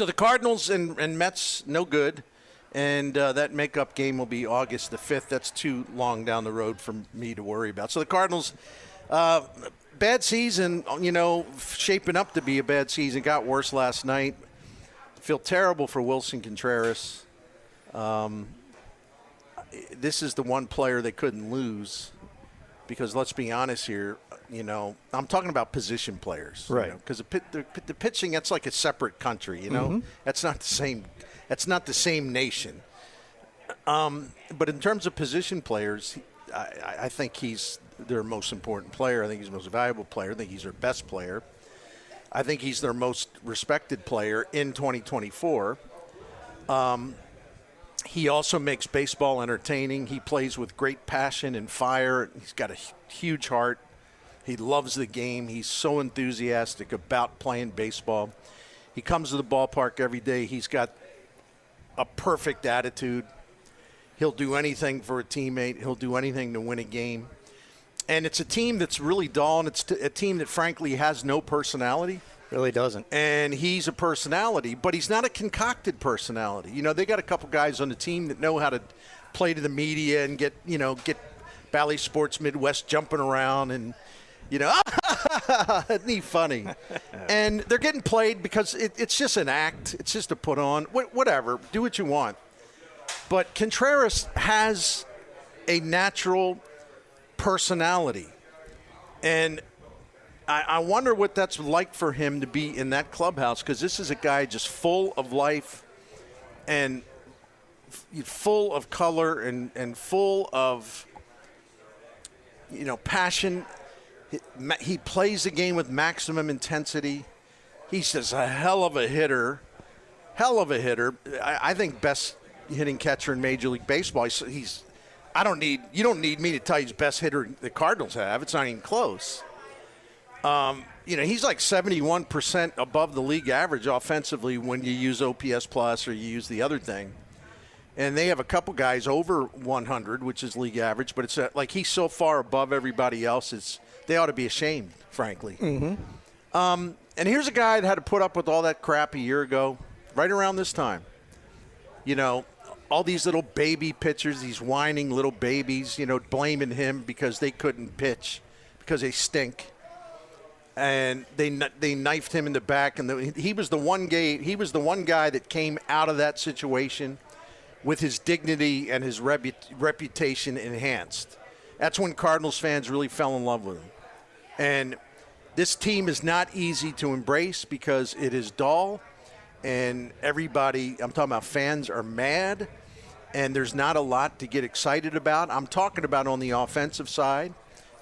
So the Cardinals and Mets, no good. And that makeup game will be August the 5th. That's too long down the road for me to worry about. So the Cardinals, bad season, shaping up to be a bad season. Got worse last night. Feel terrible for Willson Contreras. This is the one player they couldn't lose because let's be honest here, I'm talking about position players. Right. Because the pitching, that's like a separate country, That's not the same. That's not the same nation. But in terms of position players, I think he's their most important player. I think he's the most valuable player. I think he's their best player. I think he's their most respected player in 2024. He also makes baseball entertaining. He plays with great passion and fire. He's got a huge heart. He loves the game. He's so enthusiastic about playing baseball. He comes to the ballpark every day. He's got a perfect attitude. He'll do anything for a teammate. He'll do anything to win a game. And it's a team that's really dull, and it's a team that, frankly, has no personality. Really doesn't. And he's a personality, but he's not a concocted personality. They got a couple guys on the team that know how to play to the media and get Bally Sports Midwest jumping around and, isn't he funny? And they're getting played because it's just an act. It's just a put on. Whatever. Do what you want. But Contreras has a natural personality. And I wonder what that's like for him to be in that clubhouse, because this is a guy just full of life and full of color and full of, passion. He plays the game with maximum intensity. He's just a hell of a hitter. I think best hitting catcher in Major League Baseball. You don't need me to tell you he's the best hitter the Cardinals have. It's not even close. He's like 71% above the league average offensively when you use OPS plus or you use the other thing. And they have a couple guys over 100, which is league average, but it's like he's so far above everybody else. They ought to be ashamed, frankly. Mm-hmm. And here's a guy that had to put up with all that crap a year ago, right around this time. All these little baby pitchers, these whining little babies, blaming him because they couldn't pitch, because they stink. And they knifed him in the back, and he was the one guy that came out of that situation with his dignity and his reputation enhanced. That's when Cardinals fans really fell in love with him. And this team is not easy to embrace because it is dull, and everybody, I'm talking about fans, are mad, and there's not a lot to get excited about. I'm talking about on the offensive side.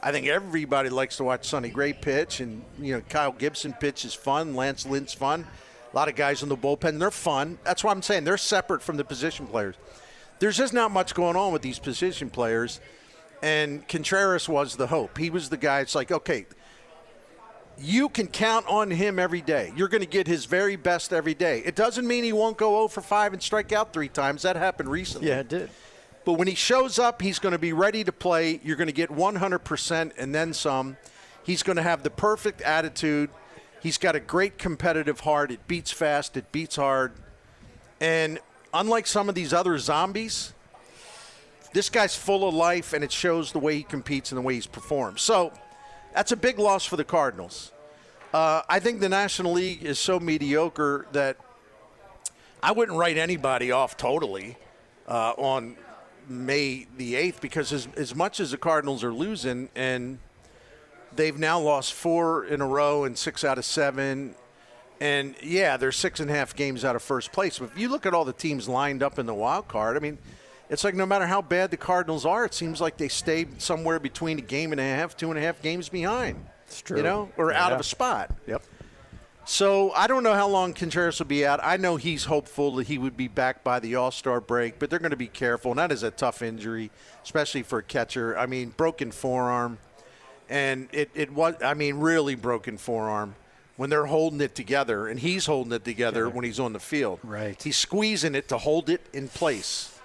I think everybody likes to watch Sonny Gray pitch, and Kyle Gibson pitch is fun. Lance Lynn's fun. A lot of guys in the bullpen, they're fun. That's why I'm saying they're separate from the position players. There's just not much going on with these position players, and Contreras was the hope. He was the guy. It's like, okay, you can count on him every day. You're going to get his very best every day. It doesn't mean he won't go 0 for 5 and strike out 3 times. That happened recently. Yeah, it did. But when he shows up, he's going to be ready to play. You're going to get 100% and then some. He's going to have the perfect attitude. He's got a great competitive heart. It beats fast. It beats hard. And unlike some of these other zombies, this guy's full of life, and it shows the way he competes and the way he's performed. So that's a big loss for the Cardinals. I think the National League is so mediocre that I wouldn't write anybody off totally on May the 8th, because as much as the Cardinals are losing, and they've now lost 4 in a row and 6 out of 7, and yeah, they're 6.5 games out of first place. But if you look at all the teams lined up in the wild card, I mean, it's like no matter how bad the Cardinals are, it seems like they stay somewhere between a game and a half, 2.5 games behind. It's true. Or out of a spot. Yep. So I don't know how long Contreras will be out. I know he's hopeful that he would be back by the All-Star break, but they're going to be careful. And that is a tough injury, especially for a catcher. I mean, broken forearm. And it was, really broken forearm when they're holding it together, and he's holding it together when he's on the field. Right. He's squeezing it to hold it in place,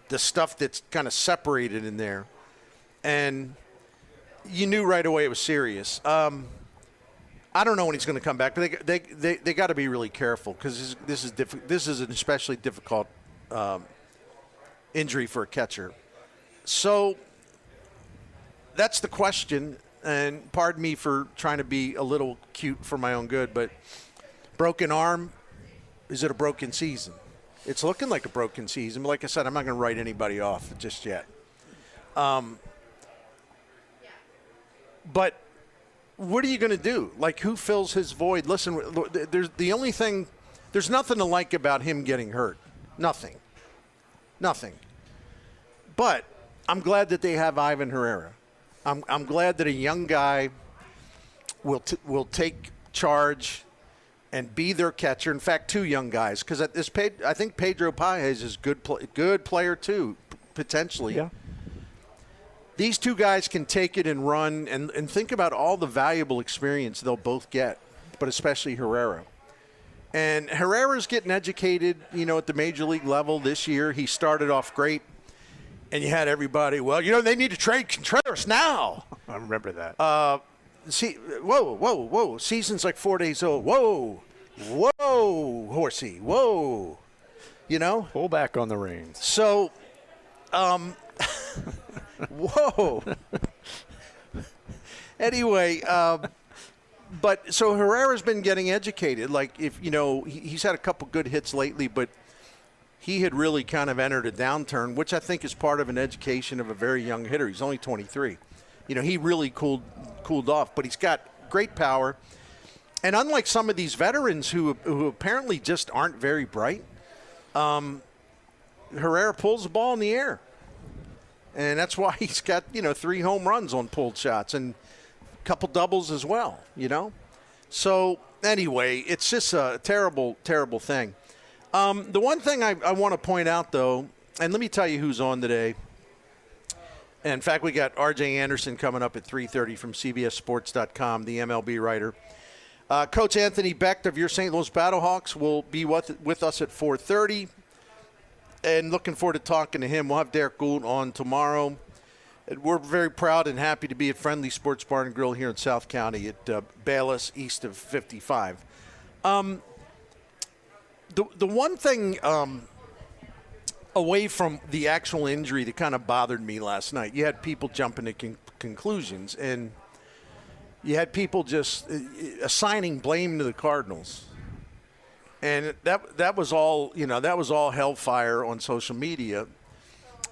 the stuff that's kind of separated in there. And you knew right away it was serious. I don't know when he's going to come back, but they got to be really careful because this is an especially difficult injury for a catcher. So that's the question, and pardon me for trying to be a little cute for my own good, but broken arm, is it a broken season? It's looking like a broken season, but like I said, I'm not going to write anybody off just yet. But what are you going to do? Like, who fills his void? Listen, there's nothing to like about him getting hurt. Nothing. But I'm glad that they have Ivan Herrera. I'm glad that a young guy will take charge and be their catcher. In fact, two young guys, because I think Pedro Paez is good player too, potentially. Yeah. These two guys can take it and run, and think about all the valuable experience they'll both get, but especially Herrera. And Herrera's getting educated, at the major league level this year. He started off great, and you had everybody, they need to trade Contreras now. I remember that. Whoa. Season's like 4 days old. Whoa, horsey, whoa. Pull back on the reins. So, whoa. Anyway, but so Herrera's been getting educated. Like, if he's had a couple good hits lately, but he had really kind of entered a downturn, which I think is part of an education of a very young hitter. He's only 23. He really cooled off, but he's got great power. And unlike some of these veterans who apparently just aren't very bright, Herrera pulls the ball in the air. And that's why he's got, 3 home runs on pulled shots and a couple doubles as well, So anyway, it's just a terrible, terrible thing. The one thing I want to point out, though, and let me tell you who's on today. In fact, we got R.J. Anderson coming up at 3:30 from CBSSports.com, the MLB writer. Coach Anthony Becht of your St. Louis Battlehawks will be with us at 4:30. And looking forward to talking to him. We'll have Derek Gould on tomorrow. We're very proud and happy to be at Friendly Sports Bar and Grill here in South County at Bayless, east of 55. The one thing away from the actual injury that kind of bothered me last night, you had people jumping to conclusions, and you had people just assigning blame to the Cardinals. And that was all, that was all hellfire on social media.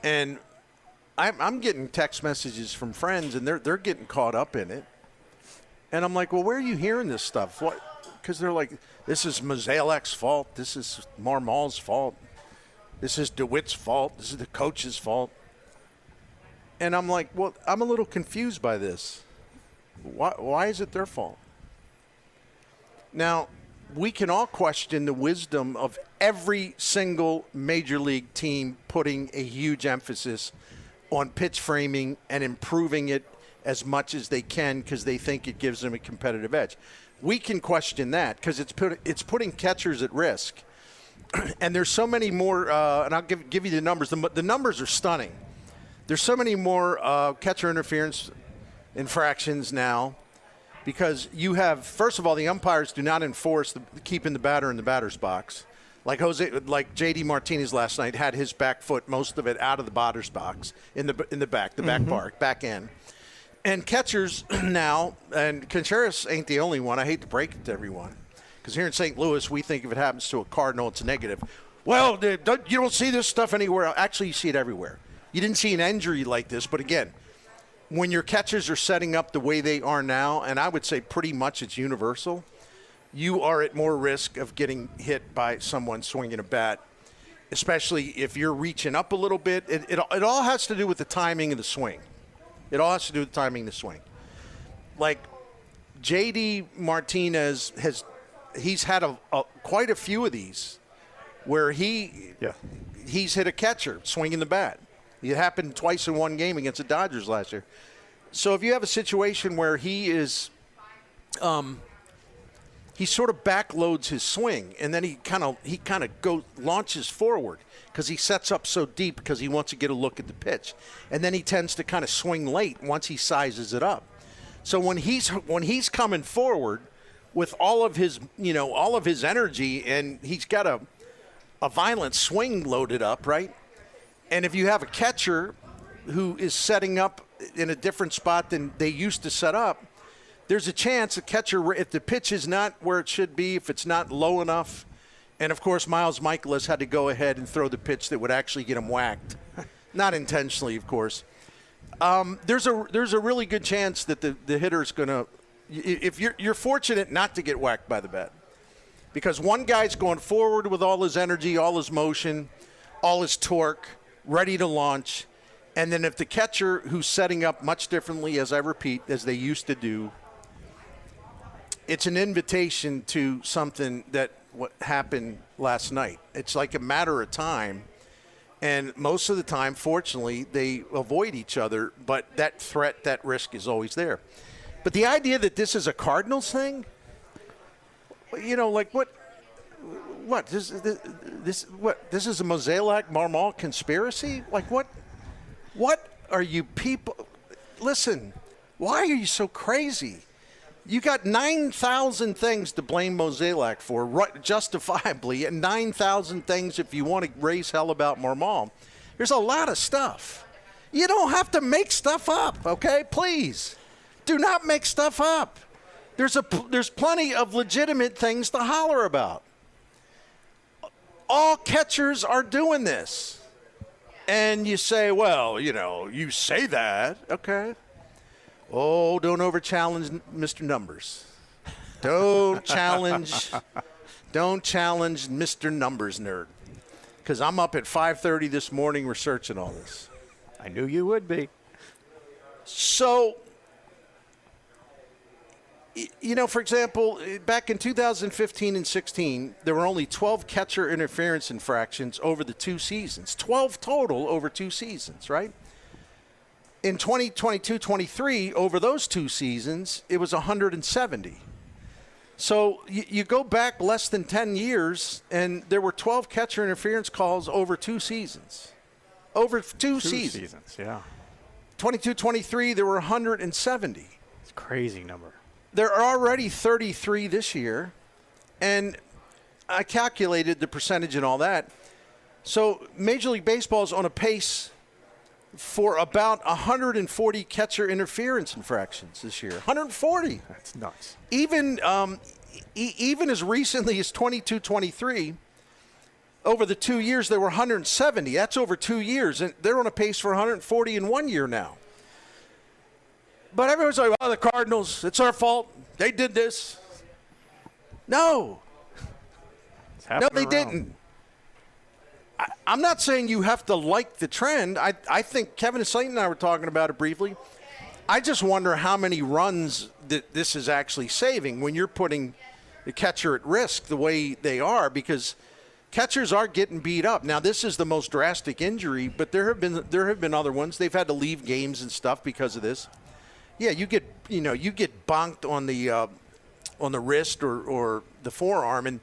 And I'm getting text messages from friends, and they're getting caught up in it. And I'm like, well, where are you hearing this stuff? What? Because they're like, this is Mozeliak's fault. This is Marmal's fault. This is DeWitt's fault. This is the coach's fault. And I'm like, well, I'm a little confused by this. Why is it their fault? Now, we can all question the wisdom of every single major league team putting a huge emphasis on pitch framing and improving it as much as they can because they think it gives them a competitive edge. We can question that because it's putting catchers at risk. And there's so many more, and I'll give you the numbers. The numbers are stunning. There's so many more catcher interference infractions now. Because you have, first of all, the umpires do not enforce keeping the batter in the batter's box. Like J.D. Martinez last night had his back foot, most of it out of the batter's box in the back, back end. And catchers now, and Contreras ain't the only one. I hate to break it to everyone, because here in St. Louis, we think if it happens to a Cardinal, it's a negative. Well, you don't see this stuff anywhere else. Actually, you see it everywhere. You didn't see an injury like this, but again, when your catchers are setting up the way they are now, and I would say pretty much it's universal, you are at more risk of getting hit by someone swinging a bat, especially if you're reaching up a little bit. It all has to do with the timing of the swing. Like J.D. Martinez he's had quite a few of these where he's hit a catcher swinging the bat. It happened twice in one game against the Dodgers last year. So if you have a situation where he sort of backloads his swing, and then he kind of launches forward because he sets up so deep because he wants to get a look at the pitch, and then he tends to kind of swing late once he sizes it up. So when he's coming forward, with all of his energy, and he's got a violent swing loaded up, right? And if you have a catcher who is setting up in a different spot than they used to set up, there's a chance the catcher, if the pitch is not where it should be, if it's not low enough, and of course Miklasz had to go ahead and throw the pitch that would actually get him whacked, not intentionally, of course. There's a really good chance that the hitter's going to, if you're fortunate not to get whacked by the bat, because one guy's going forward with all his energy, all his motion, all his torque, ready to launch, and then if the catcher who's setting up much differently, as I repeat, as they used to do, it's an invitation to something that what happened last night. It's like a matter of time, and most of the time, fortunately, they avoid each other, but that threat, that risk is always there. But the idea that this is a Cardinals thing, like what? This is a Mozeliak Marmol conspiracy? Like what? What are you people? Listen, why are you so crazy? You got 9,000 things to blame Mozeliak for, right, justifiably, and 9,000 things if you want to raise hell about Marmol. There's a lot of stuff. You don't have to make stuff up, okay? Please, do not make stuff up. There's plenty of legitimate things to holler about. All catchers are doing this. And you say, well, you say that, okay. Oh, don't over-challenge Mr. Numbers. Don't challenge Mr. Numbers nerd. Because I'm up at 5:30 this morning researching all this. I knew you would be. So, for example, back in 2015 and 16, there were only 12 catcher interference infractions over the 2 seasons. 12 total over 2 seasons, right? In 2022-23, over those 2 seasons, it was 170. So you go back less than 10 years, and there were 12 catcher interference calls over 2 seasons. Over two seasons, yeah. 22-23, there were 170. It's a crazy number. There are already 33 this year, and I calculated the percentage and all that. So Major League Baseball is on a pace for about 140 catcher interference infractions this year. 140. That's nuts. Even as recently as 22-23, over the 2 years, there were 170. That's over 2 years, and they're on a pace for 140 in 1 year now. But everyone's like, the Cardinals, it's our fault. They did this. No, they didn't. I'm not saying you have to like the trend. I think Kevin Slayton and I were talking about it briefly. I just wonder how many runs that this is actually saving when you're putting the catcher at risk the way they are, because catchers are getting beat up. Now, this is the most drastic injury, but there have been other ones. They've had to leave games and stuff because of this. Yeah, you get bonked on the wrist or the forearm, and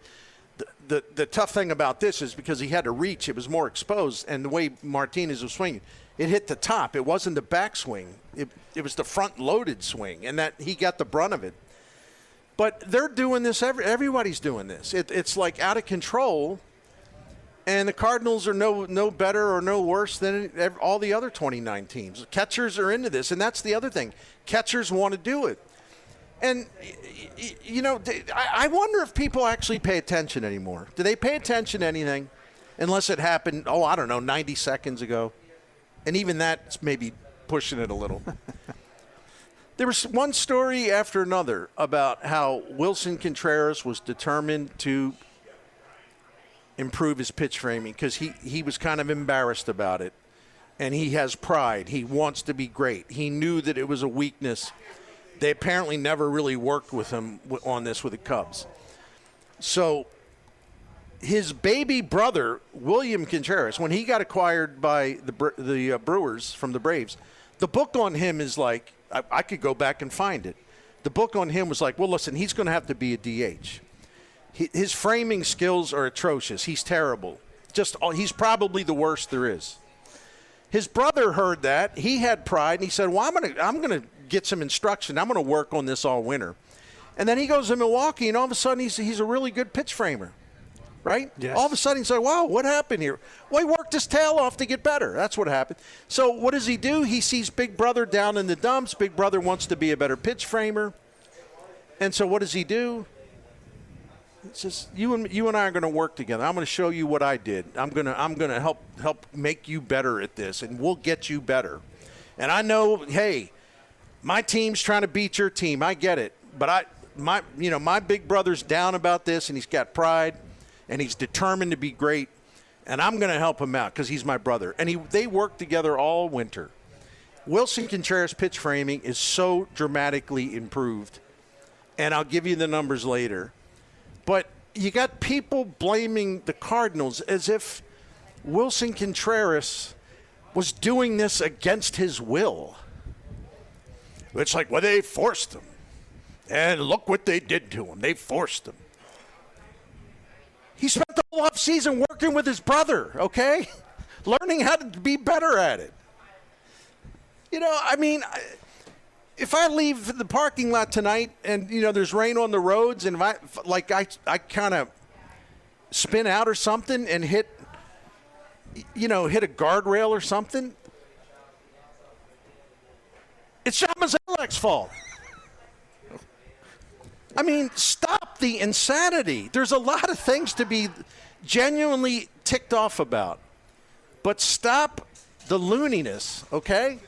the tough thing about this is because he had to reach, it was more exposed, and the way Martinez was swinging, it hit the top. It wasn't the backswing. It was the front-loaded swing, and that he got the brunt of it. But they're doing this. Everybody's doing this. It's like out of control, and the Cardinals are no better or no worse than all the other 29 teams. Catchers are into this, and that's the other thing. Catchers want to do it. And, I wonder if people actually pay attention anymore. Do they pay attention to anything unless it happened, 90 seconds ago? And even that's maybe pushing it a little. There was one story after another about how Willson Contreras was determined to improve his pitch framing because he was kind of embarrassed about it. And he has pride. He wants to be great. He knew that it was a weakness. They apparently never really worked with him on this with the Cubs. So his baby brother, Willson Contreras, when he got acquired by the Brewers from the Braves, the book on him is like, I could go back and find it. The book on him was like, well, listen, he's going to have to be a DH. His framing skills are atrocious. He's terrible. He's probably the worst there is. His brother heard that. He had pride, and he said, well, I'm going to get some instruction. I'm going to work on this all winter. And then he goes to Milwaukee, and all of a sudden he's a really good pitch framer, right? Yes. All of a sudden he's like, wow, what happened here? Well, he worked his tail off to get better. That's what happened. So what does he do? He sees Big Brother down in the dumps. Big Brother wants to be a better pitch framer. And so what does he do? He says, you and I are going to work together. I'm going to show you what I did. I'm going to help make you better at this, and we'll get you better. And I know, hey, my team's trying to beat your team. I get it. But my big brother's down about this, and he's got pride, and he's determined to be great, and I'm going to help him out because he's my brother. And they worked together all winter. Willson Contreras' pitch framing is so dramatically improved, and I'll give you the numbers later. But you got people blaming the Cardinals as if Willson Contreras was doing this against his will. It's like, well, they forced him. And look what they did to him. They forced him. He spent the whole offseason working with his brother, okay? Learning how to be better at it. You know, I mean, if I leave the parking lot tonight and, there's rain on the roads and I kind of spin out or something and hit a guardrail or something, it's John Mozeliak's fault. I mean, stop the insanity. There's a lot of things to be genuinely ticked off about. But stop the looniness, okay?